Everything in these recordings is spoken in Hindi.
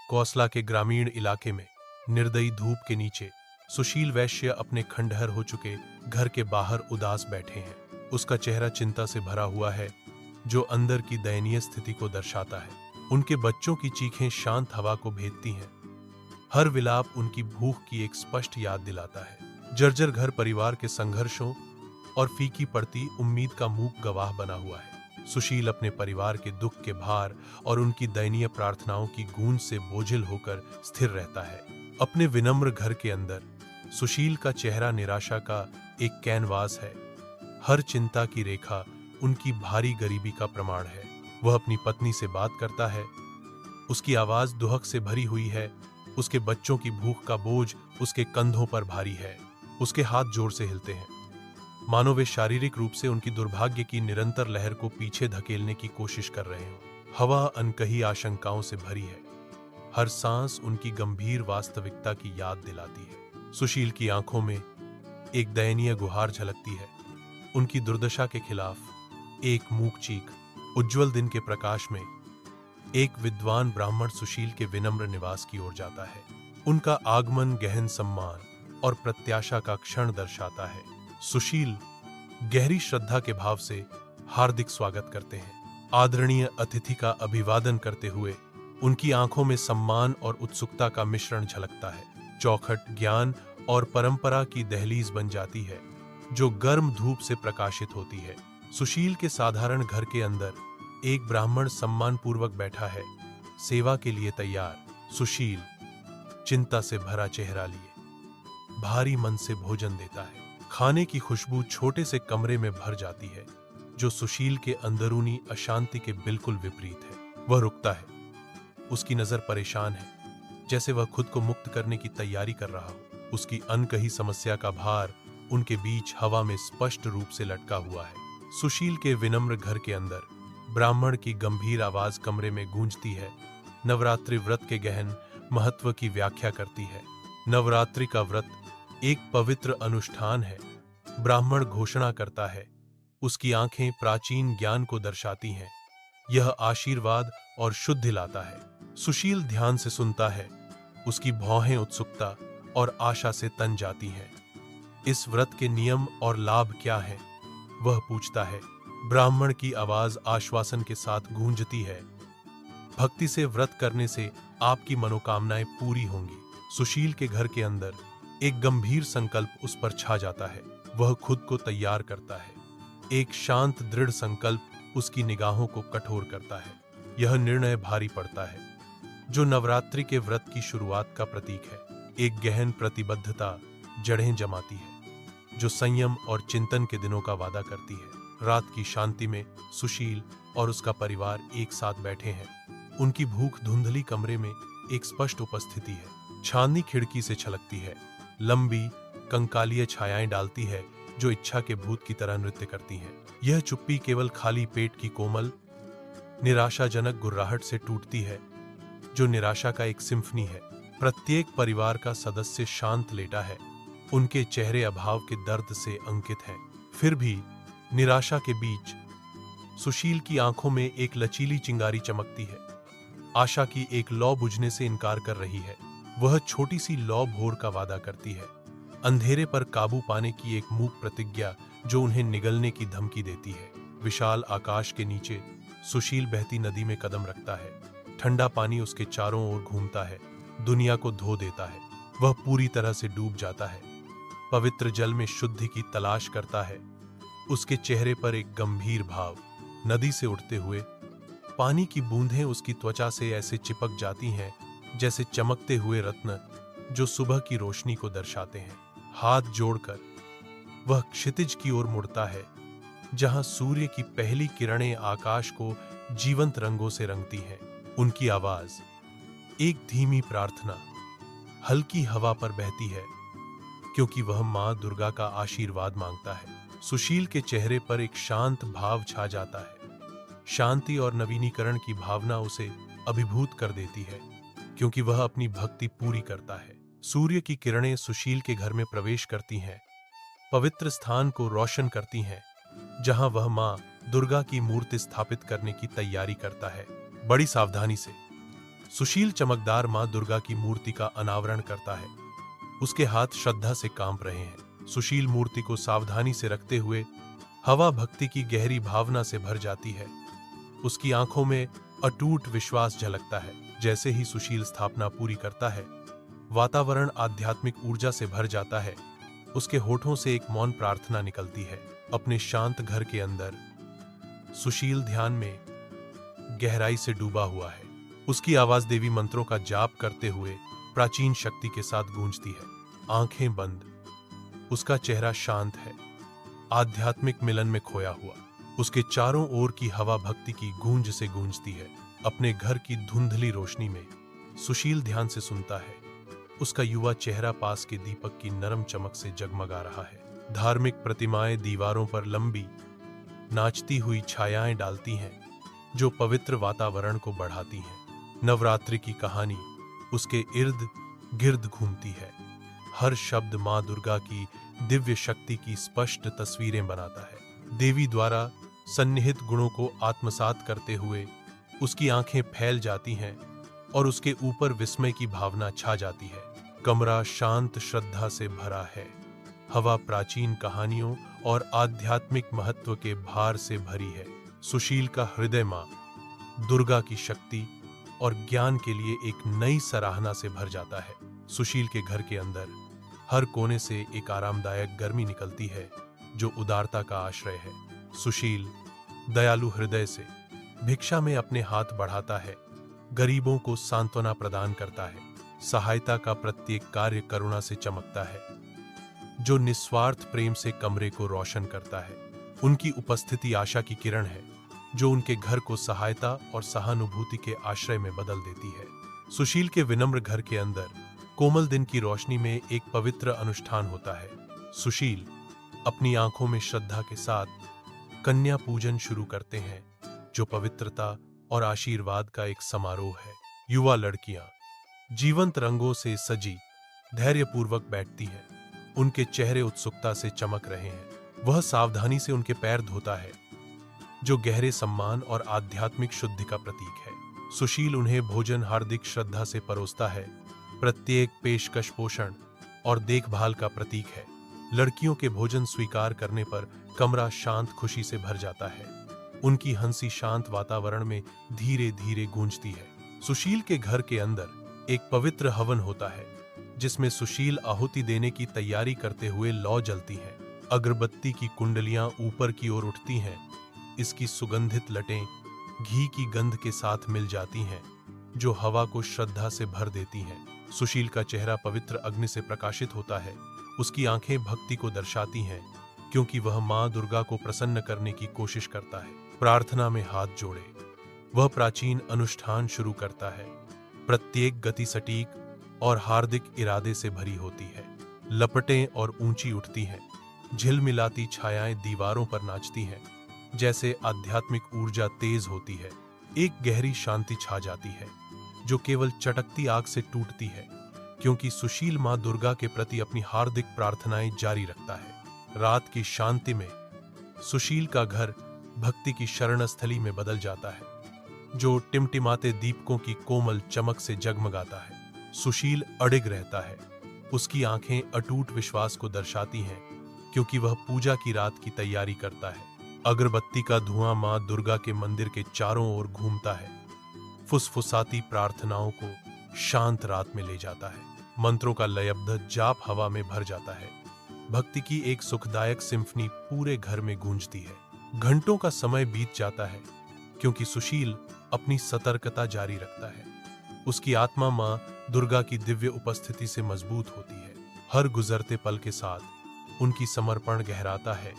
कौसला के ग्रामीण इलाके में निर्दयी धूप के नीचे सुशील वैश्य अपने खंडहर हो चुके घर के बाहर उदास बैठे हैं। उसका चेहरा चिंता से भरा हुआ है, जो अंदर की दयनीय स्थिति को दर्शाता है। उनके बच्चों की चीखें शांत हवा को भेदती हैं। हर विलाप उनकी भूख की एक स्पष्ट याद दिलाता है। जर्जर घर परिवार के संघर्षों और फीकी पड़ती उम्मीद का मूक गवाह बना हुआ है। सुशील अपने परिवार के दुख के भार और उनकी दयनीय प्रार्थनाओं की गूंज से बोझिल होकर स्थिर रहता है। अपने विनम्र घर के अंदर सुशील का चेहरा निराशा का एक कैनवास है। हर चिंता की रेखा उनकी भारी गरीबी का प्रमाण है। वह अपनी पत्नी से बात करता है। उसकी आवाज दुहक से भरी हुई है। उसके बच्चों की भूख का बोझ उसके कंधों पर भारी है। उसके हाथ जोर से हिलते हैं, मानो वे शारीरिक रूप से उनकी दुर्भाग्य की निरंतर लहर को पीछे धकेलने की कोशिश कर रहे हों। हवा अनकही आशंकाओं से भरी है। हर सांस उनकी गंभीर वास्तविकता की याद दिलाती है। सुशील की आंखों में एक दयनीय गुहार झलकती है। उनकी दुर्दशा के खिलाफ एक मूक चीख। उज्जवल दिन के प्रकाश में एक विद्वान ब्राह्मण सुशील के विनम्र निवास की ओर जाता है। उनका आगमन गहन सम्मान और प्रत्याशा का क्षण दर्शाता है। सुशील गहरी श्रद्धा के भाव से हार्दिक स्वागत करते हैं। आदरणीय अतिथि का अभिवादन करते हुए उनकी आंखों में सम्मान और उत्सुकता का मिश्रण झलकता है। चौखट ज्ञान और परंपरा की दहलीज बन जाती है, जो गर्म धूप से प्रकाशित होती है। सुशील के साधारण घर के अंदर एक ब्राह्मण सम्मानपूर्वक बैठा है, सेवा के लिए तैयार। सुशील चिंता से भरा चेहरा लिए भारी मन से भोजन देता है। खाने की खुशबू छोटे से कमरे में भर जाती है, जो सुशील के अंदरूनी अशांति के बिल्कुल विपरीत है। वह रुकता है। उसकी नजर परेशान है, जैसे वह खुद को मुक्त करने की तैयारी कर रहा हो। उसकी अनकही समस्या का भार उनके बीच हवा में स्पष्ट रूप से लटका हुआ है। सुशील के विनम्र घर के अंदर ब्राह्मण की गंभीर आवाज कमरे में गूंजती है। नवरात्रि व्रत के गहन महत्व की व्याख्या करती है। नवरात्रि का व्रत एक पवित्र अनुष्ठान है, ब्राह्मण घोषणा करता है। उसकी आंखें प्राचीन ज्ञान को दर्शाती हैं। यह आशीर्वाद और शुद्धि लाता है। सुशील ध्यान से सुनता है। उसकी भौहें उत्सुकता और आशा से तन जाती हैं। इस व्रत के नियम और लाभ क्या हैं? वह पूछता है। ब्राह्मण की आवाज आश्वासन के साथ गूंजती है। भक्ति से व्रत करने से आपकी मनोकामनाएं पूरी होंगी। सुशील के घर के अंदर एक गंभीर संकल्प उस पर छा जाता है। वह खुद को तैयार करता है। एक शांत दृढ़ संकल्प उसकी निगाहों को कठोर करता है। यह निर्णय भारी पड़ता है, जो नवरात्रि के व्रत की शुरुआत का प्रतीक है। एक गहन प्रतिबद्धता जड़ें जमाती है, जो संयम और चिंतन के दिनों का वादा करती है। रात की शांति में सुशील और उसका परिवार एक साथ बैठे हैं। उनकी भूख धुंधली कमरे में एक स्पष्ट उपस्थिति है। चांदनी खिड़की से छलकती है, लंबी कंकालीय छायाएं डालती है, जो इच्छा के भूत की तरह नृत्य करती हैं। यह चुप्पी केवल खाली पेट की कोमल निराशाजनक गुर्राहट से टूटती है, जो निराशा का एक सिम्फनी है। प्रत्येक परिवार का सदस्य शांत लेटा है। उनके चेहरे अभाव के दर्द से अंकित हैं। फिर भी निराशा के बीच सुशील की आंखों में एक लचीली चिंगारी चमकती है। आशा की एक लौ बुझने से इनकार कर रही है। वह छोटी सी लौ भोर का वादा करती है, अंधेरे पर काबू पाने की एक मूक प्रतिज्ञा जो उन्हें निगलने की धमकी देती है। विशाल आकाश के नीचे सुशील बहती नदी में कदम रखता है। ठंडा पानी उसके चारों ओर घूमता है, दुनिया को धो देता है। वह पूरी तरह से डूब जाता है, पवित्र जल में शुद्धि की तलाश करता है। उसके चेहरे पर एक गंभीर भाव। नदी से उठते हुए पानी की बूंदें उसकी त्वचा से ऐसे चिपक जाती हैं, जैसे चमकते हुए रत्न जो सुबह की रोशनी को दर्शाते हैं। हाथ जोड़कर वह क्षितिज की ओर मुड़ता है, जहां सूर्य की पहली किरणें आकाश को जीवंत रंगों से रंगती हैं। उनकी आवाज एक धीमी प्रार्थना हल्की हवा पर बहती है, क्योंकि वह मां दुर्गा का आशीर्वाद मांगता है। सुशील के चेहरे पर एक शांत भाव छा जाता है। शांति और नवीनीकरण की भावना उसे अभिभूत कर देती है, क्योंकि वह अपनी भक्ति पूरी करता है। सूर्य की किरणें सुशील के घर में प्रवेश करती हैं, पवित्र स्थान को रोशन करती हैं, जहां वह मां दुर्गा की मूर्ति स्थापित करने की तैयारी करता है। बड़ी सावधानी से सुशील चमकदार मां दुर्गा की मूर्ति का अनावरण करता है। उसके हाथ श्रद्धा से कांप रहे हैं। सुशील मूर्ति को सावधानी से रखते हुए हवा भक्ति की गहरी भावना से भर जाती है। उसकी आंखों में अटूट विश्वास झलकता है। जैसे ही सुशील स्थापना पूरी करता है, वातावरण आध्यात्मिक ऊर्जा से भर जाता है। उसके होठों से एक मौन प्रार्थना निकलती है। अपने शांत घर के अंदर सुशील ध्यान में गहराई से डूबा हुआ है। उसकी आवाज देवी मंत्रों का जाप करते हुए प्राचीन शक्ति के साथ गूंजती है। आंखें बंद, उसका चेहरा शांत है, आध्यात्मिक मिलन में खोया हुआ। उसके चारों ओर की हवा भक्ति की गूंज से गूंजती है। अपने घर की धुंधली रोशनी में सुशील ध्यान से सुनता है। उसका युवा चेहरा पास के दीपक की नरम चमक से जगमगा रहा है। धार्मिक प्रतिमाएं दीवारों पर लंबी नाचती हुई छायाएं डालती हैं, जो पवित्र वातावरण को बढ़ाती हैं। नवरात्रि की कहानी उसके इर्द गिर्द घूमती है। हर शब्द मां दुर्गा की दिव्य शक्ति की स्पष्ट तस्वीरें बनाता है। देवी द्वारा सन्निहित गुणों को आत्मसात करते हुए उसकी आंखें फैल जाती हैं और उसके ऊपर विस्मय की भावना छा जाती है। कमरा शांत श्रद्धा से भरा है। हवा प्राचीन कहानियों और आध्यात्मिक महत्व के भार से भरी है। सुशील का हृदय मां दुर्गा की शक्ति और ज्ञान के लिए एक नई सराहना से भर जाता है। सुशील के घर के अंदर हर कोने से एक आरामदायक गर्मी निकलती है, जो उदारता का आश्रय है। सुशील दयालु हृदय से भिक्षा में अपने हाथ बढ़ाता है, गरीबों को सांत्वना प्रदान करता है। सहायता का प्रत्येक कार्य करुणा से चमकता है, जो निस्वार्थ प्रेम से कमरे को रोशन करता है। उनकी उपस्थिति आशा की किरण है, जो उनके घर को सहायता और सहानुभूति के आश्रय में बदल देती है। सुशील के विनम्र घर के अंदर कोमल दिन की रोशनी में एक पवित्र अनुष्ठान होता है। सुशील अपनी आंखों में श्रद्धा के साथ कन्या पूजन शुरू करते हैं, जो पवित्रता और आशीर्वाद का एक समारोह है। युवा लड़कियां जीवंत रंगों से सजी धैर्यपूर्वक बैठती हैं। उनके चेहरे उत्सुकता से चमक रहे हैं। वह सावधानी से उनके पैर धोता है, जो गहरे सम्मान और आध्यात्मिक शुद्धि का प्रतीक है। सुशील उन्हें भोजन हार्दिक श्रद्धा से परोसता है। प्रत्येक पेशकश पोषण और देखभाल का प्रतीक है। लड़कियों के भोजन स्वीकार करने पर कमरा शांत खुशी से भर जाता है। उनकी हंसी शांत वातावरण में धीरे धीरे गूंजती है। सुशील के घर के अंदर एक पवित्र हवन होता है, जिसमें सुशील आहुति देने की तैयारी करते हुए लौ जलती है। अगरबत्ती की कुंडलियां ऊपर की ओर उठती हैं। इसकी सुगंधित लटें घी की गंध के साथ मिल जाती हैं, जो हवा को श्रद्धा से भर देती हैं। सुशील का चेहरा पवित्र अग्नि से प्रकाशित होता है। उसकी आंखें भक्ति को दर्शाती हैं, क्योंकि वह मां दुर्गा को प्रसन्न करने की कोशिश करता है। प्रार्थना में हाथ जोड़े वह प्राचीन अनुष्ठान शुरू करता है। प्रत्येक गति सटीक और हार्दिक इरादे से भरी होती है। लपटें और ऊंची उठती हैं। झिलमिलाती छायाएं दीवारों पर नाचती हैं, जैसे आध्यात्मिक ऊर्जा तेज होती है। एक गहरी शांति छा जाती है, जो केवल चटकती आग से टूटती है, क्योंकि सुशील मां दुर्गा के प्रति अपनी हार्दिक प्रार्थनाएं जारी रखता है। रात की शांति में सुशील का घर भक्ति की शरणस्थली में बदल जाता है, जो टिमटिमाते दीपकों की कोमल चमक से जगमगाता है। सुशील अडिग रहता है। उसकी आंखें अटूट विश्वास को दर्शाती हैं, क्योंकि वह पूजा की रात की तैयारी करता है। अगरबत्ती का धुआं मां दुर्गा के मंदिर के चारों ओर घूमता है, फुसफुसाती प्रार्थनाओं को शांत रात में ले जाता है। मंत्रों का लयबद्ध जाप हवा में भर जाता है। भक्ति की एक सुखदायक सिम्फनी पूरे घर में गूंजती है। घंटों का समय बीत जाता है, क्योंकि सुशील अपनी सतर्कता जारी रखता है। उसकी आत्मा मां दुर्गा की दिव्य उपस्थिति से मजबूत होती है। हर गुजरते पल के साथ उनकी समर्पण गहराता है,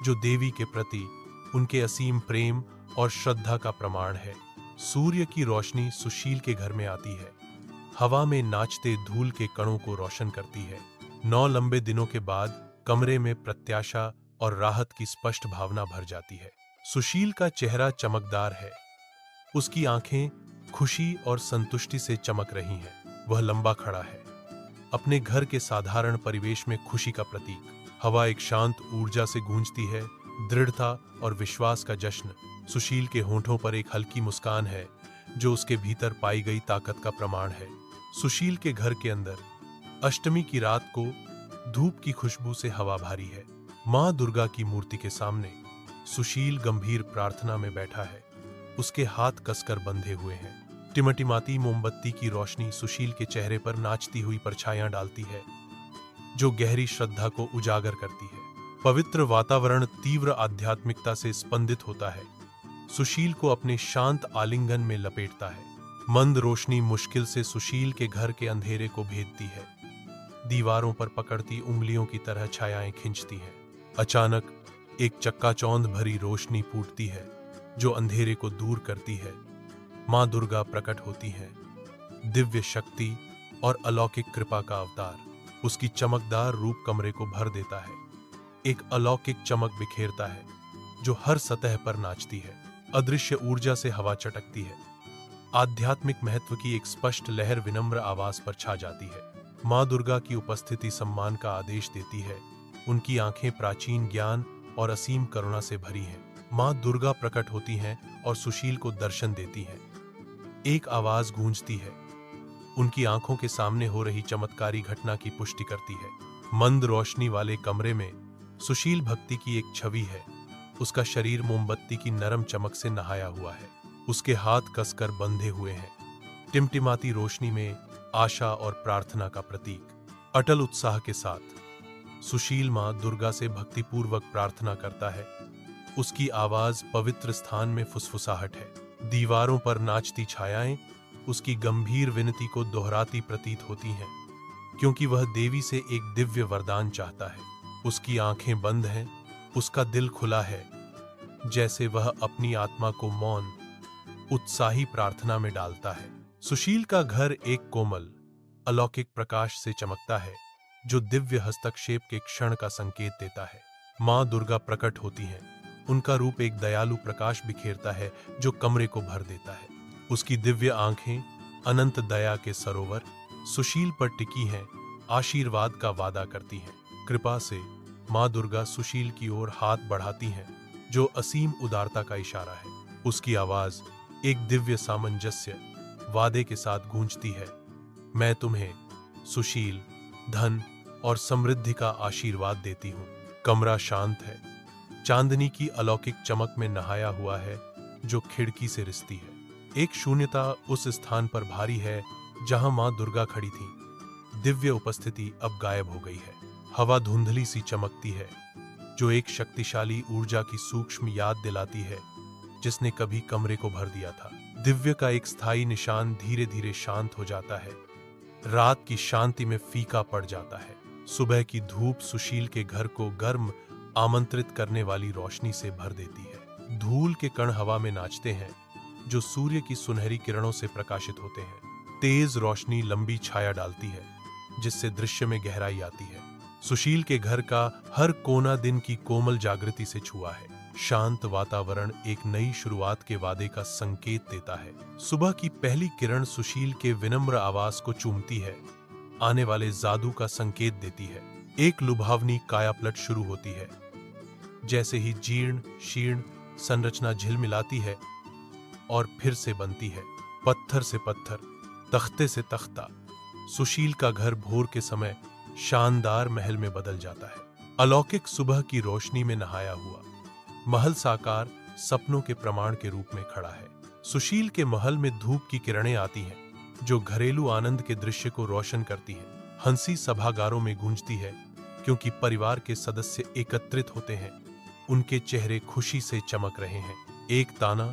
जो देवी के प्रति उनके असीम प्रेम और श्रद्धा का प्रमाण है। सूर्य की रोशनी सुशील के घर में आती है, हवा में नाचते धूल के कणों को रोशन करती है। 9 लंबे दिनों के बाद कमरे में प्रत्याशा और राहत की स्पष्ट भावना भर जाती है। सुशील का चेहरा चमकदार है। उसकी आंखें खुशी और संतुष्टि से चमक रही हैं। वह लंबा खड़ा है, अपने घर के साधारण परिवेश में खुशी का प्रतीक। हवा एक शांत ऊर्जा से गूंजती है, दृढ़ता और विश्वास का जश्न। सुशील के होंठों पर एक हल्की मुस्कान है, जो उसके भीतर पाई गई ताकत का प्रमाण है। सुशील के घर के अंदर अष्टमी की रात को धूप की खुशबू से हवा भारी है। मां दुर्गा की मूर्ति के सामने सुशील गंभीर प्रार्थना में बैठा है। उसके हाथ कसकर बंधे हुए हैं। टिमटिमाती मोमबत्ती की रोशनी सुशील के चेहरे पर नाचती हुई परछाइयां डालती है, जो गहरी श्रद्धा को उजागर करती है। पवित्र वातावरण तीव्र आध्यात्मिकता से स्पंदित होता है। सुशील को अपने शांत आलिंगन में लपेटता है। मंद रोशनी मुश्किल से सुशील के घर के अंधेरे को भेदती है। दीवारों पर पकड़ती उंगलियों की तरह छायाएं खिंचती हैं। अचानक एक चक्काचौंध भरी रोशनी फूटती है, जो अंधेरे को दूर करती है। मां दुर्गा प्रकट होती हैं, दिव्य शक्ति और अलौकिक कृपा का अवतार। उसकी चमकदार रूप कमरे को भर देता है। एक अलौकिक चमक बिखेरता है, जो हर सतह पर नाचती है। अदृश्य ऊर्जा से हवा चटकती है। आध्यात्मिक महत्व की एक स्पष्ट लहर विनम्र आवाज पर छा जाती है। मां दुर्गा की उपस्थिति सम्मान का आदेश देती है। उनकी आंखें प्राचीन ज्ञान और असीम करुणा से भरी हैं। मां दुर्गा प्रकट होती हैं और सुशील को दर्शन देती हैं। एक आवाज गूंजती है। उनकी आंखों के सामने हो रही चमत्कारी घटना की पुष्टि करती है। मंद रोशनी वाले कमरे में सुशील भक्ति की एक छवि है। उसका शरीर मोमबत्ती की नरम चमक से नहाया हुआ है। उसके हाथ कसकर बंधे हुए हैं। टिमटिमाती रोशनी में आशा और प्रार्थना का प्रतीक। अटल उत्साह के साथ सुशील मां दुर्गा से भक्तिपूर्वक प्रार्थना करता है। उसकी आवाज पवित्र स्थान में फुसफुसाहट है। दीवारों पर नाचती छायाएं उसकी गंभीर विनती को दोहराती प्रतीत होती हैं, क्योंकि वह देवी से एक दिव्य वरदान चाहता है। उसकी आंखें बंद हैं, उसका दिल खुला है, जैसे वह अपनी आत्मा को मौन उत्साही प्रार्थना में डालता है। सुशील का घर एक कोमल अलौकिक प्रकाश से चमकता है, जो दिव्य हस्तक्षेप के क्षण का संकेत देता है। मां दुर्गा प्रकट होती हैं। उनका रूप एक दयालु प्रकाश बिखेरता है, जो कमरे को भर देता है। उसकी दिव्य आंखें अनंत दया के सरोवर सुशील पर टिकी हैं, आशीर्वाद का वादा करती हैं। कृपा से मां दुर्गा सुशील की ओर हाथ बढ़ाती हैं, जो असीम उदारता का इशारा है। उसकी आवाज एक दिव्य सामंजस्य वादे के साथ गूंजती है। मैं तुम्हें सुशील, धन और समृद्धि का आशीर्वाद देती हूँ। कमरा शांत है। चांदनी की अलौकिक चमक में नहाया हुआ है, जो खिड़की से रिसती है। एक शून्यता उस स्थान पर भारी है जहां मां दुर्गा खड़ी थी। दिव्य उपस्थिति अब गायब हो गई है। हवा धुंधली सी चमकती है, जो एक शक्तिशाली ऊर्जा की सूक्ष्म याद दिलाती है, जिसने कभी कमरे को भर दिया था। दिव्य का एक स्थायी निशान धीरे धीरे शांत हो जाता है। रात की शांति में फीका पड़ जाता है। सुबह की धूप सुशील के घर को गर्म आमंत्रित करने वाली रोशनी से भर देती है। धूल के कण हवा में नाचते हैं, जो सूर्य की सुनहरी किरणों से प्रकाशित होते हैं। तेज रोशनी लंबी छाया डालती है, जिससे दृश्य में गहराई आती है। सुशील के घर का हर कोना दिन की कोमल जागृति से छुआ है। शांत वातावरण एक नई शुरुआत के वादे का संकेत देता है। सुबह की पहली किरण सुशील के विनम्र आवास को चूमती है, आने वाले जादू का संकेत देती है। एक लुभावनी कायापलट शुरू होती है। जैसे ही जीर्ण शीर्ण संरचना झिलमिलाती है और फिर से बनती है। पत्थर से पत्थर, तख्ते से तख्ता, सुशील का घर भोर के समय शानदार महल में बदल जाता है। अलौकिक सुबह की रोशनी में नहाया हुआ महल साकार सपनों के प्रमाण के रूप में खड़ा है। सुशील के महल में धूप की किरणें आती हैं, जो घरेलू आनंद के दृश्य को रोशन करती हैं। हंसी सभागारों में गूंजती है, क्योंकि परिवार के सदस्य एकत्रित होते हैं। उनके चेहरे खुशी से चमक रहे हैं। एक ताना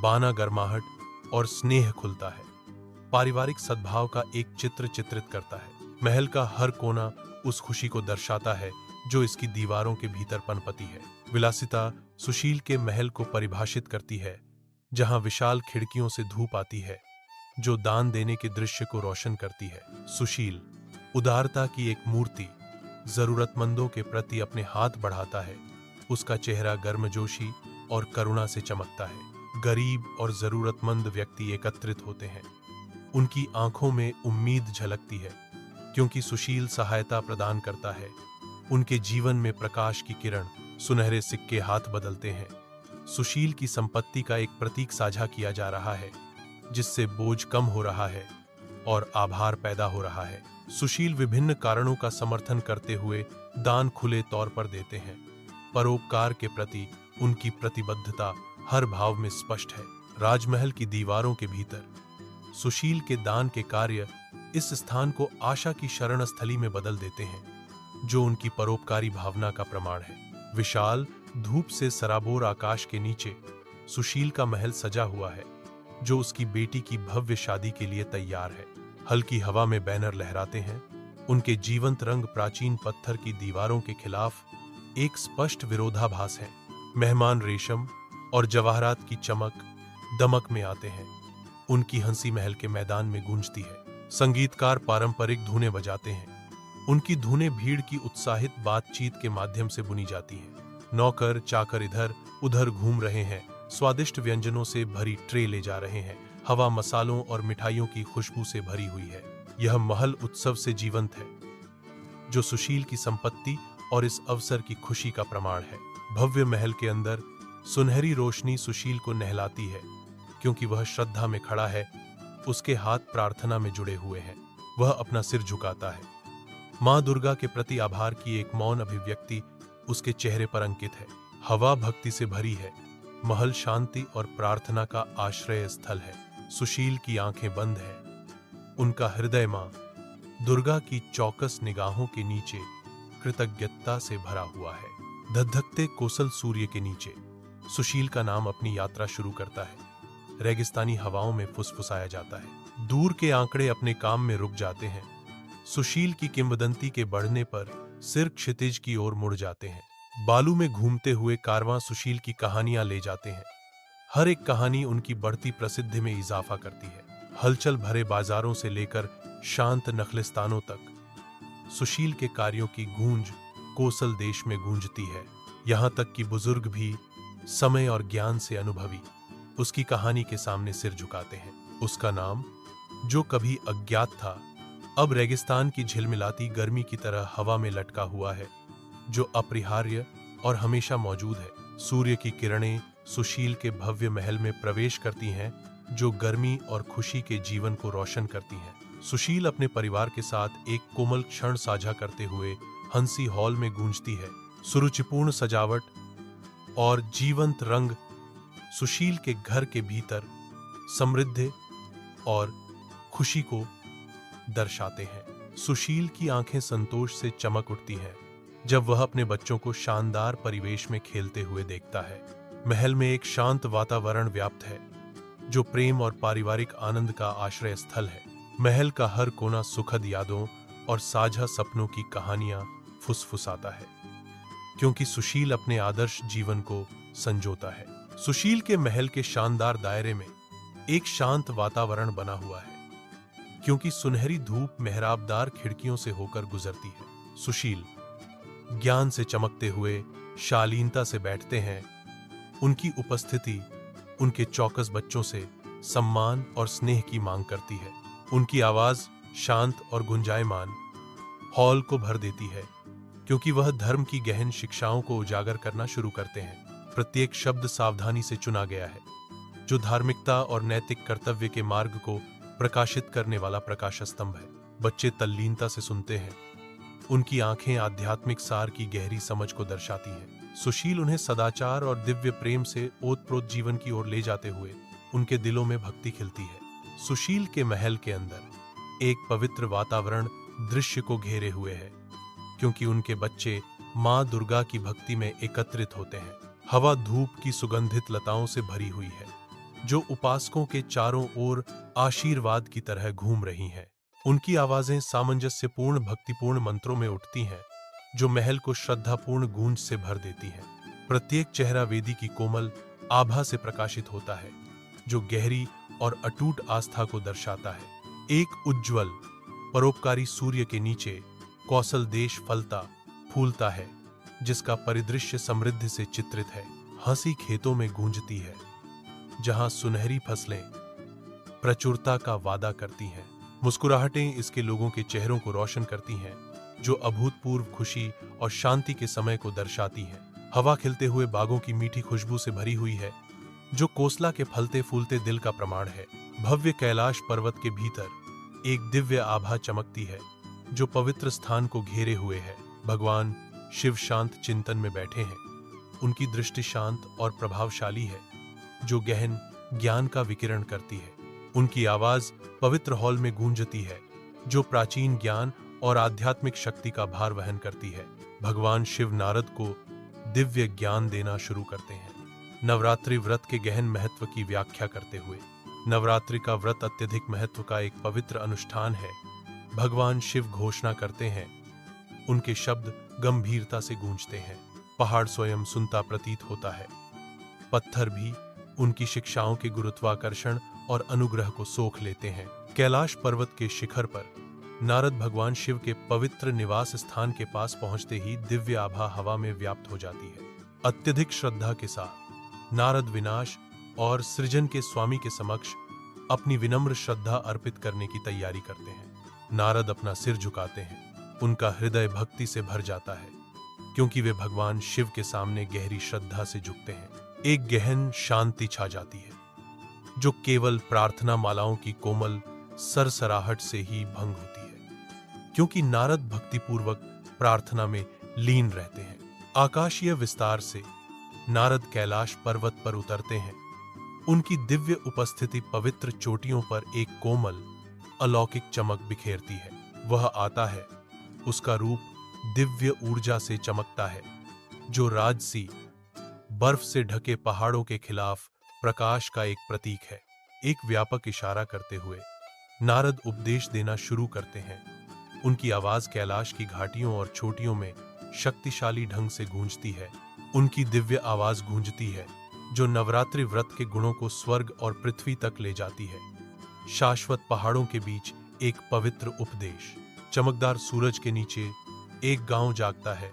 बाना गर्माहट और स्नेह खुलता है। पारिवारिक सद्भाव का एक चित्र चित्रित करता है। महल का हर कोना उस खुशी को दर्शाता है, जो इसकी दीवारों के भीतर पनपती है। विलासिता सुशील के महल को परिभाषित करती है, जहां विशाल खिड़कियों से धूप आती है, जो दान देने के दृश्य को रोशन करती है। सुशील उदारता की एक मूर्ति, जरूरतमंदों के प्रति अपने हाथ बढ़ाता है। उसका चेहरा गर्मजोशी और करुणा से चमकता है। गरीब और जरूरतमंद व्यक्ति एकत्रित होते हैं। उनकी आंखों में उम्मीद झलकती है, क्योंकि सुशील सहायता प्रदान करता है। उनके जीवन में प्रकाश की किरण, सुनहरे सिक्के हाथ बदलते हैं। सुशील की संपत्ति का एक प्रतीक साझा किया जा रहा है, जिससे बोझ कम हो रहा है और आभार पैदा हो रहा है। सुशील विभिन्न कारणों का समर्थन करते हुए दान खुले तौर पर देते हैं। परोपकार के प्रति उनकी प्रतिबद्धता हर भाव में स्पष्ट है। राजमहल की दीवारों के भीतर सुशील के दान के कार्य इस स्थान को आशा की शरण स्थली में बदल देते हैं, जो उनकी परोपकारी भावना का प्रमाण है। विशाल धूप से सराबोर आकाश के नीचे सुशील का महल सजा हुआ है, जो उसकी बेटी की भव्य शादी के लिए तैयार है। हल्की हवा में बैनर लहराते हैं, उनके जीवंत रंग प्राचीन पत्थर की दीवारों के खिलाफ एक स्पष्ट विरोधाभास है। मेहमान रेशम और जवाहरात की चमक दमक में आते हैं। उनकी हंसी महल के मैदान में गूंजती है। संगीतकार पारंपरिक धुनें बजाते हैं। उनकी धुनें भीड़ की उत्साहित बातचीत के माध्यम से बुनी जाती हैं। नौकर चाकर इधर उधर घूम रहे हैं, स्वादिष्ट व्यंजनों से भरी ट्रे ले जा रहे हैं। हवा मसालों और मिठाइयों की खुशबू से भरी हुई है। यह महल उत्सव से जीवंत है, जो सुशील की संपत्ति और इस अवसर की खुशी का प्रमाण है। भव्य महल के अंदर सुनहरी रोशनी सुशील को नहलाती है, क्योंकि वह श्रद्धा में खड़ा है। उसके हाथ प्रार्थना में जुड़े हुए हैं। वह अपना सिर झुकाता है। मां दुर्गा के प्रति आभार की एक मौन अभिव्यक्ति उसके चेहरे पर अंकित है। हवा भक्ति से भरी है। महल शांति और प्रार्थना का आश्रय स्थल है। सुशील की आंखें बंद हैं। उनका हृदय मां दुर्गा की चौकस निगाहों के नीचे कृतज्ञता से भरा हुआ है। धधकते कोसल सूर्य के नीचे सुशील का नाम अपनी यात्रा शुरू करता है। रेगिस्तानी हवाओं में फुसफुसाया जाता है। दूर के आंकड़े अपने काम में रुक जाते हैं। सुशील की किंवदंती के बढ़ने पर सिर क्षितिज की ओर मुड़ जाते हैं। बालू में घूमते हुए कारवां सुशील की कहानियां ले जाते हैं। हर एक कहानी उनकी बढ़ती प्रसिद्धि में इजाफा करती है। हलचल भरे बाजारों से लेकर शांत नखलिस्तानों तक सुशील के कार्यों की गूंज कोसल देश में गूंजती है। यहां तक कि बुजुर्ग भी समय और ज्ञान से अनुभवी उसकी कहानी के सामने सिर झुकाते हैं। उसका नाम, जो कभी अज्ञात था, अब रेगिस्तान की झिलमिलाती गर्मी की तरह हवा में लटका हुआ है, जो अपरिहार्य और हमेशा मौजूद है। सूर्य की किरणें सुशील के भव्य महल में प्रवेश करती हैं, जो गर्मी और खुशी के जीवन को रोशन करती हैं। सुशील अपने परिवार के साथ एक कोमल क्षण साझा करते हुए हंसी हॉल में गूंजती है। सुरुचिपूर्ण सजावट और जीवंत रंग सुशील के घर के भीतर समृद्धि और खुशी को दर्शाते हैं। सुशील की आंखें संतोष से चमक उठती हैं जब वह अपने बच्चों को शानदार परिवेश में खेलते हुए देखता है। महल में एक शांत वातावरण व्याप्त है, जो प्रेम और पारिवारिक आनंद का आश्रय स्थल है। महल का हर कोना सुखद यादों और साझा सपनों की कहानियां फुसफुसाता है, क्योंकि सुशील अपने आदर्श जीवन को संजोता है। सुशील के महल के शानदार दायरे में एक शांत वातावरण बना हुआ है, क्योंकि सुनहरी धूप मेहराबदार खिड़कियों से होकर गुजरती है। सुशील ज्ञान से चमकते हुए शालीनता से बैठते हैं। उनकी उपस्थिति उनके चौकस बच्चों से सम्मान और स्नेह की मांग करती है। उनकी आवाज शांत और गुंजायमान हॉल को भर देती है, क्योंकि वह धर्म की गहन शिक्षाओं को उजागर करना शुरू करते हैं। प्रत्येक शब्द सावधानी से चुना गया है, जो धार्मिकता और नैतिक कर्तव्य के मार्ग को प्रकाशित करने वाला प्रकाश स्तंभ है। बच्चे तल्लीनता से सुनते हैं। उनकी आंखें आध्यात्मिक सार की गहरी समझ को दर्शाती हैं। सुशील उन्हें सदाचार और दिव्य प्रेम से ओतप्रोत जीवन की ओर ले जाते हुए उनके दिलों में भक्ति खिलती है। सुशील के महल के अंदर एक पवित्र वातावरण दृश्य को घेरे हुए है, क्योंकि उनके बच्चे मां दुर्गा की भक्ति में एकत्रित होते हैं। हवा धूप की सुगंधित लताओं से भरी हुई है, जो उपासकों के चारों ओर आशीर्वाद की तरह घूम रही हैं। उनकी आवाजें सामंजस्यपूर्ण भक्तिपूर्ण मंत्रों में उठती हैं, जो महल को श्रद्धापूर्ण गूंज से भर देती हैं। प्रत्येक चेहरा वेदी की कोमल आभा से प्रकाशित होता है, जो गहरी और अटूट आस्था को दर्शाता है। एक उज्ज्वल परोपकारी सूर्य के नीचे कौशल देश फलता फूलता है, जिसका परिदृश्य समृद्धि से चित्रित है। हंसी खेतों में गूंजती है, जहां सुनहरी फसलें प्रचुरता का वादा करती हैं। मुस्कुराहटें इसके लोगों के चेहरों को रोशन करती हैं, जो अभूतपूर्व खुशी और शांति के समय को दर्शाती हैं। हवा खिलते हुए बागों की मीठी खुशबू से भरी हुई है, जो कोसला के फलते फूलते दिल का प्रमाण है। भव्य कैलाश पर्वत के भीतर एक दिव्य आभा चमकती है जो पवित्र स्थान को घेरे हुए है। भगवान शिव शांत चिंतन में बैठे हैं। उनकी दृष्टि शांत और प्रभावशाली है जो गहन ज्ञान का विकिरण करती है। उनकी आवाज पवित्र हॉल में गूंजती है जो प्राचीन ज्ञान और आध्यात्मिक शक्ति का भार वहन करती है। भगवान शिव नारद को दिव्य ज्ञान देना शुरू करते हैं। नवरात्रि व्रत के गहन महत्व की व्याख्या करते हुए, नवरात्रि का व्रत अत्यधिक महत्व का एक पवित्र अनुष्ठान है। भगवान शिव घोषणा करते हैं, उनके शब्द गंभीरता से गूंजते हैं। पहाड़ स्वयं सुनता प्रतीत होता है। पत्थर भी उनकी शिक्षाओं के गुरुत्वाकर्षण और अनुग्रह को सोख लेते हैं। कैलाश पर्वत के शिखर पर नारद भगवान शिव के पवित्र निवास स्थान के पास पहुंचते ही दिव्य आभा हवा में व्याप्त हो जाती है। अत्यधिक श्रद्धा के साथ नारद विनाश और सृजन के स्वामी के समक्ष अपनी विनम्र श्रद्धा अर्पित करने की तैयारी करते हैं। नारद अपना सिर झुकाते हैं। उनका हृदय भक्ति से भर जाता है क्योंकि वे भगवान शिव के सामने गहरी श्रद्धा से झुकते हैं। एक गहन शांति छा जाती है जो केवल प्रार्थना मालाओं की कोमल सरसराहट से ही भंग होती है, क्योंकि नारद भक्तिपूर्वक प्रार्थना में लीन रहते हैं। आकाशीय विस्तार से नारद कैलाश पर्वत पर उतरते हैं। उनकी दिव्य उपस्थिति पवित्र चोटियों पर एक कोमल अलौकिक चमक बिखेरती है। वह आता है, उसका रूप दिव्य ऊर्जा से चमकता है जो राजसी बर्फ से ढके पहाड़ों के खिलाफ प्रकाश का एक प्रतीक है। एक व्यापक इशारा करते हुए नारद उपदेश देना शुरू करते हैं। उनकी आवाज कैलाश की घाटियों और चोटियों में शक्तिशाली ढंग से गूंजती है। उनकी दिव्य आवाज गूंजती है जो नवरात्रि व्रत के गुणों को स्वर्ग और पृथ्वी तक ले जाती है। शाश्वत पहाड़ों के बीच एक पवित्र उपदेश। चमकदार सूरज के नीचे एक गांव जागता है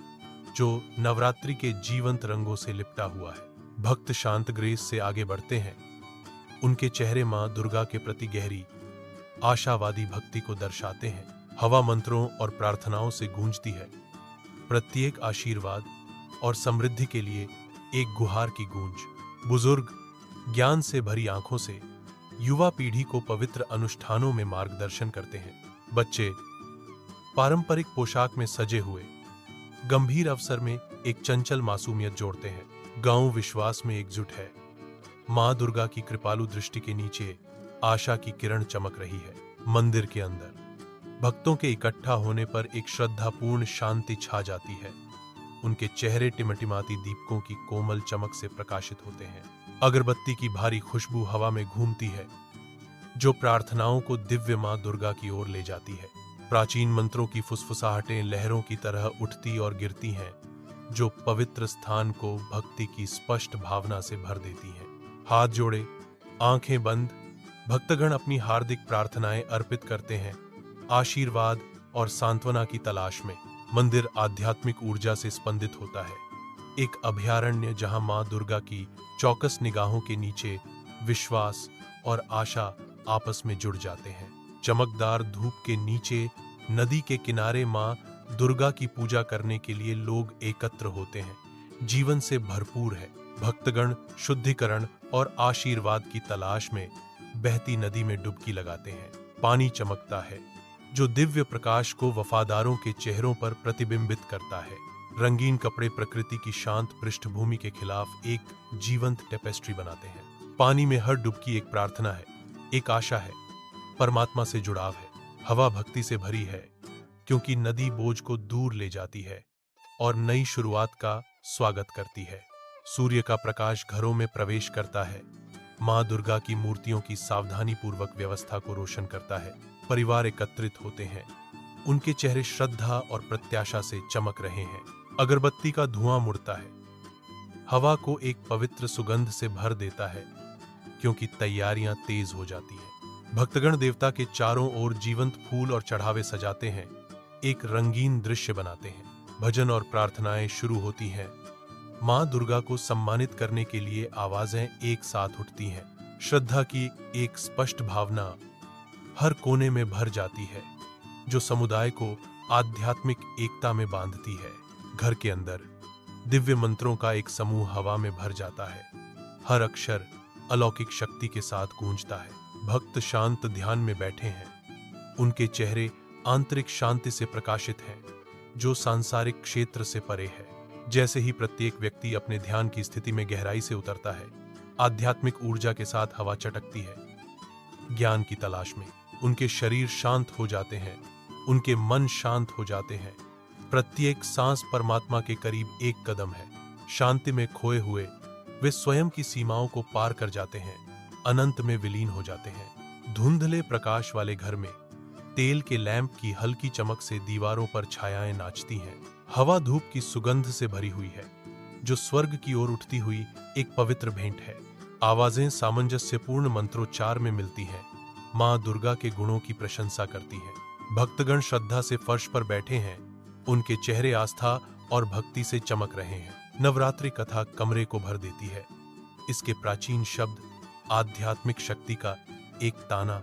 जो नवरात्रि के जीवंत रंगों से लिपटा हुआ है। भक्त शांत ग्रेस से आगे बढ़ते हैं। उनके चेहरे मां दुर्गा के प्रति गहरी आशावादी भक्ति को दर्शाते हैं। हवा मंत्रों और प्रार्थनाओं से गूंजती है। प्रत्येक आशीर्वाद और समृद्धि के लिए एक गुहार की गूंज। बुजुर्ग ज्ञान से भरी आंखों से युवा पीढ़ी को पवित्र अनुष्ठानों में मार्गदर्शन करते हैं। बच्चे पारंपरिक पोशाक में सजे हुए गंभीर अवसर में एक चंचल मासूमियत जोड़ते हैं। गांव विश्वास में एकजुट है। मां दुर्गा की कृपालु दृष्टि के नीचे आशा की किरण चमक रही है। मंदिर के अंदर भक्तों के इकट्ठा होने पर एक श्रद्धापूर्ण शांति छा जाती है। उनके चेहरे टिमटिमाती दीपकों की कोमल चमक से प्रकाशित होते हैं। अगरबत्ती की भारी खुशबू हवा में घूमती है जो प्रार्थनाओं को दिव्य मां दुर्गा की ओर ले जाती है। प्राचीन मंत्रों की फुसफुसाहटें लहरों की तरह उठती और गिरती हैं जो पवित्र स्थान को भक्ति की स्पष्ट भावना से भर देती हैं। हाथ जोड़े, आंखें बंद, भक्तगण अपनी हार्दिक प्रार्थनाएं अर्पित करते हैं, आशीर्वाद और सांत्वना की तलाश में। मंदिर आध्यात्मिक ऊर्जा से स्पंदित होता है। एक अभयारण्य जहां मां दुर्गा की चौकस निगाहों के नीचे विश्वास और आशा आपस में जुड़ जाते हैं। चमकदार धूप के नीचे नदी के किनारे मां दुर्गा की पूजा करने के लिए लोग एकत्र होते हैं। जीवन से भरपूर है। भक्तगण शुद्धिकरण और आशीर्वाद की तलाश में बहती नदी में डुबकी लगाते हैं। पानी चमकता है जो दिव्य प्रकाश को वफादारों के चेहरों पर प्रतिबिंबित करता है। रंगीन कपड़े प्रकृति की शांत पृष्ठभूमि के खिलाफ एक जीवंत टेपेस्ट्री बनाते हैं। पानी में हर डुबकी एक प्रार्थना है, एक आशा है, परमात्मा से जुड़ाव है। हवा भक्ति से भरी है क्योंकि नदी बोझ को दूर ले जाती है और नई शुरुआत का स्वागत करती है। सूर्य का प्रकाश घरों में प्रवेश करता है। मां दुर्गा की मूर्तियों की सावधानी पूर्वक व्यवस्था को रोशन करता है। परिवार एकत्रित होते हैं। उनके चेहरे श्रद्धा और प्रत्याशा से चमक रहे हैं। अगरबत्ती का धुआं मुड़ता है, हवा को एक पवित्र सुगंध से भर देता है क्योंकि तैयारियां तेज हो जाती हैं। भक्तगण देवता के चारों ओर जीवंत फूल और चढ़ावे सजाते हैं, एक रंगीन दृश्य बनाते हैं। भजन और प्रार्थनाएं शुरू होती हैं। मां दुर्गा को सम्मानित करने के लिए आवाजें एक साथ उठती हैं। श्रद्धा की एक स्पष्ट भावना हर कोने में भर जाती है जो समुदाय को आध्यात्मिक एकता में बांधती है। घर के अंदर दिव्य मंत्रों का एक समूह हवा में भर जाता है। हर अक्षर अलौकिक शक्ति के साथ गूंजता है। भक्त शांत ध्यान में बैठे हैं। उनके चेहरे आंतरिक शांति से प्रकाशित हैं, जो सांसारिक क्षेत्र से परे है। जैसे ही प्रत्येक व्यक्ति अपने ध्यान की स्थिति में गहराई से उतरता है, आध्यात्मिक ऊर्जा के साथ हवा चटकती है। ज्ञान की तलाश में उनके शरीर शांत हो जाते हैं, उनके मन शांत हो जाते हैं। प्रत्येक सांस परमात्मा के करीब एक कदम है। शांति में खोए हुए वे स्वयं की सीमाओं को पार कर जाते हैं, अनंत में विलीन हो जाते हैं। धुंधले प्रकाश वाले घर में तेल के लैंप की हल्की चमक से दीवारों पर छायाएं नाचती हैं। हवा धूप की सुगंध से भरी हुई है, जो स्वर्ग की ओर उठती हुई एक पवित्र भेंट है। आवाजें सामंजस्यपूर्ण मंत्रोच्चार में मिलती हैं, मां दुर्गा के गुणों की प्रशंसा करती हैं। भक्तगण श्रद्धा से फर्श पर बैठे हैं, उनके चेहरे आस्था और भक्ति से चमक रहे हैं। नवरात्रि कथा कमरे को भर देती है। इसके प्राचीन शब्द आध्यात्मिक शक्ति का एक ताना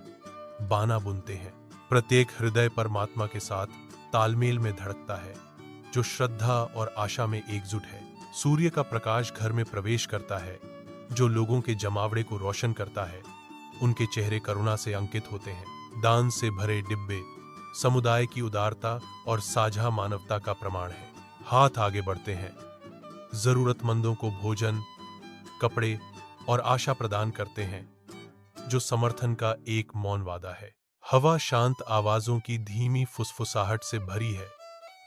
बाना बुनते हैं। प्रत्येक हृदय परमात्मा के साथ तालमेल में धड़कता है, जो श्रद्धा और आशा में एकजुट है। सूर्य का प्रकाश घर में प्रवेश करता है, जो लोगों के जमावड़े को रोशन करता है। उनके चेहरे करुणा से अंकित होते हैं। दान से भरे डिब्बे समुदाय की उदारता और साझा मानवता का प्रमाण है। हाथ आगे बढ़ते हैं, जरूरतमंदों को भोजन, कपड़े और आशा प्रदान करते हैं, जो समर्थन का एक मौन वादा है। हवा शांत आवाजों की धीमी फुसफुसाहट से भरी है।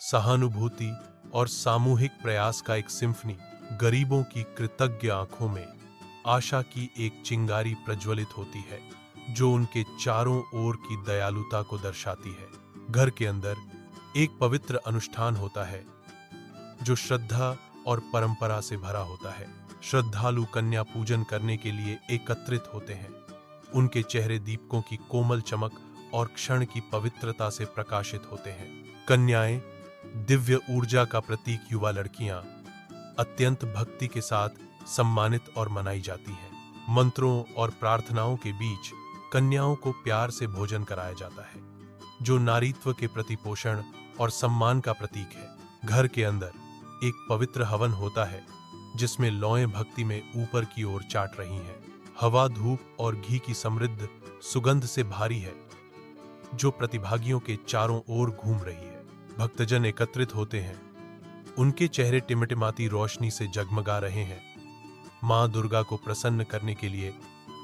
सहानुभूति और सामूहिक प्रयास का एक सिम्फनी। गरीबों की कृतज्ञ आंखों में आशा की एक चिंगारी प्रज्वलित होती है, जो उनके चारों ओर की दयालुता को दर्शाती है। घर के अंदर एक पवित्र अनुष्ठान होता है, जो श्रद्धा और परंपरा से भरा होता है। श्रद्धालु कन्या पूजन करने के लिए एकत्रित होते हैं। उनके चेहरे दीपकों की कोमल चमक और क्षण की पवित्रता से प्रकाशित होते हैं। कन्याएं दिव्य ऊर्जा का प्रतीक, युवा लड़कियां अत्यंत भक्ति के साथ सम्मानित और मनाई जाती हैं। मंत्रों और प्रार्थनाओं के बीच कन्याओं को प्यार से भोजन कराया जाता है, जो नारीत्व के प्रति पोषण और सम्मान का प्रतीक है। घर के अंदर एक पवित्र हवन होता है, जिसमें लौएं भक्ति में ऊपर की ओर चाट रही हैं। हवा धूप और घी की समृद्ध सुगंध से भारी है, जो प्रतिभागियों के चारों ओर घूम रही है। भक्तजन एकत्रित होते हैं, उनके चेहरे टिमटिमाती रोशनी से जगमगा रहे हैं। मां दुर्गा को प्रसन्न करने के लिए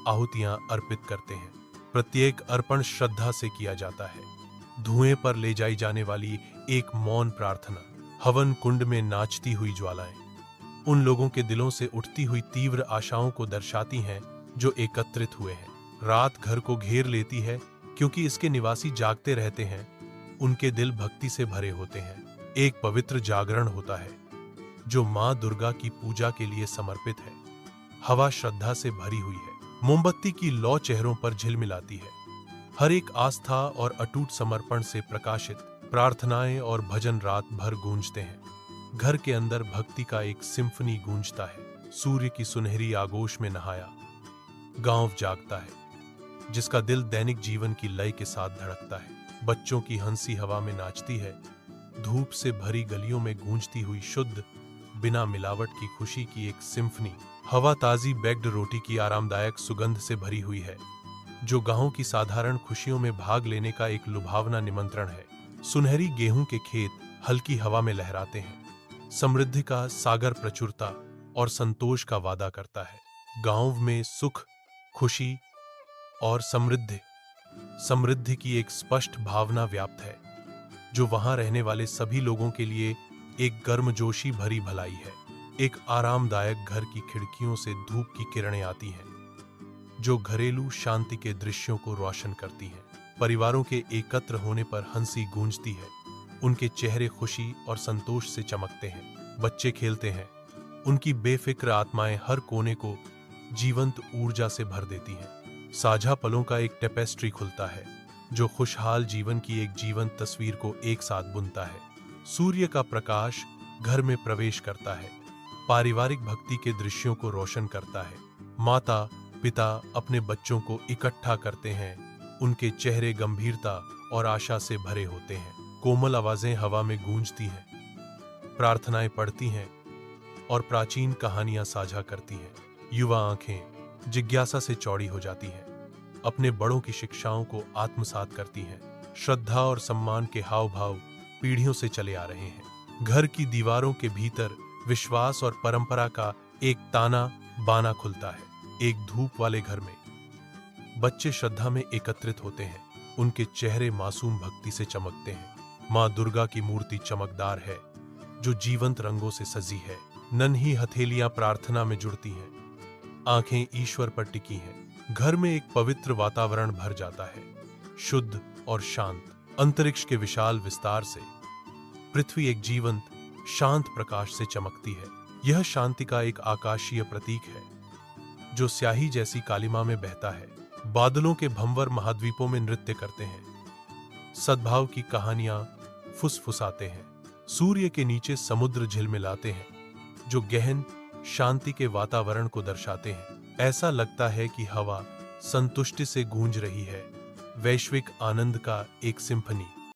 आहुतियां अर्पित करते हैं। प्रत्येक अर्पण श्रद्धा से किया जाता है। धुएं पर ले जाई जाने वाली एक मौन प्रार्थना, हवन कुंड में नाचती हुई ज्वालाएं उन लोगों के दिलों से उठती हुई तीव्र आशाओं को दर्शाती हैं, जो एकत्रित हुए हैं। रात घर को घेर लेती है, क्योंकि इसके निवासी जागते रहते हैं। उनके दिल भक्ति से भरे होते हैं। एक पवित्र जागरण होता है, जो मां दुर्गा की पूजा के लिए समर्पित है। हवा श्रद्धा से भरी हुई है। मोमबत्ती की लौ चेहरों पर झिलमिलाती है। हर एक आस्था और अटूट समर्पण से प्रकाशित प्रार्थनाएं और भजन रात भर गूंजते हैं। घर के अंदर भक्ति का एक सिम्फनी गूंजता है। सूर्य की सुनहरी आगोश में नहाया गांव जागता है, जिसका दिल दैनिक जीवन की लय के साथ धड़कता है। बच्चों की हंसी हवा में नाचती है। धूप से भरी गलियों में गूंजती हुई शुद्ध बिना मिलावट की खुशी की एक सिम्फनी। हवा ताजी बेक्ड रोटी की आरामदायक सुगंध से भरी हुई है, जो गांव की साधारण खुशियों में भाग लेने का एक लुभावना निमंत्रण है। सुनहरी गेहूं के खेत हल्की हवा में लहराते हैं। समृद्धि का सागर प्रचुरता और संतोष का वादा करता है। गांव में सुख, खुशी और समृद्धि की एक स्पष्ट भावना व्याप्त है, जो वहां रहने वाले सभी लोगों के लिए एक गर्मजोशी भरी भलाई है। एक आरामदायक घर की खिड़कियों से धूप की किरणें आती हैं, जो घरेलू शांति के दृश्यों को रोशन करती हैं। परिवारों के एकत्र होने पर हंसी गूंजती है। उनके चेहरे खुशी और संतोष से चमकते हैं। बच्चे खेलते हैं। उनकी बेफिक्र आत्माएं हर कोने को जीवंत ऊर्जा से भर देती हैं। साझा पलों का एक टेपेस्ट्री खुलता है, जो खुशहाल जीवन की एक जीवंत तस्वीर को एक साथ बुनता है। सूर्य का प्रकाश घर में प्रवेश करता है, पारिवारिक भक्ति के दृश्यों को रोशन करता है। माता पिता अपने बच्चों को इकट्ठा करते हैं। उनके चेहरे गंभीरता और आशा से भरे होते हैं। कोमल आवाजें हवा में गूंजती हैं। प्रार्थनाएं पढ़ती हैं और प्राचीन कहानियां साझा करती हैं। युवा आंखें जिज्ञासा से चौड़ी हो जाती हैं, अपने बड़ों की शिक्षाओं को आत्मसात करती हैं। श्रद्धा और सम्मान के हाव भाव पीढ़ियों से चले आ रहे हैं। घर की दीवारों के भीतर विश्वास और परंपरा का एक ताना बाना खुलता है। एक धूप वाले घर में बच्चे श्रद्धा में एकत्रित होते हैं। उनके चेहरे मासूम भक्ति से चमकते हैं। मां दुर्गा की मूर्ति चमकदार है, जो जीवंत रंगों से सजी है। नन्ही हथेलियां प्रार्थना में जुड़ती हैं, आंखें ईश्वर पर टिकी हैं। घर में एक पवित्र वातावरण भर जाता है, शुद्ध और शांत। अंतरिक्ष के विशाल विस्तार से पृथ्वी एक जीवंत शांत प्रकाश से चमकती है। यह शांति का एक आकाशीय प्रतीक है, जो स्याही जैसी कालिमा में बहता है। बादलों के भंवर महाद्वीपों में नृत्य करते हैं। सद्भाव की कहानियां फुसफुसाते हैं। सूर्य के नीचे समुद्र झिलमिलाते हैं, जो गहन शांति के वातावरण को दर्शाते हैं। ऐसा लगता है कि हवा संतुष्टि से गूंज रही है, वैश्विक आनंद का एक सिम्फनी।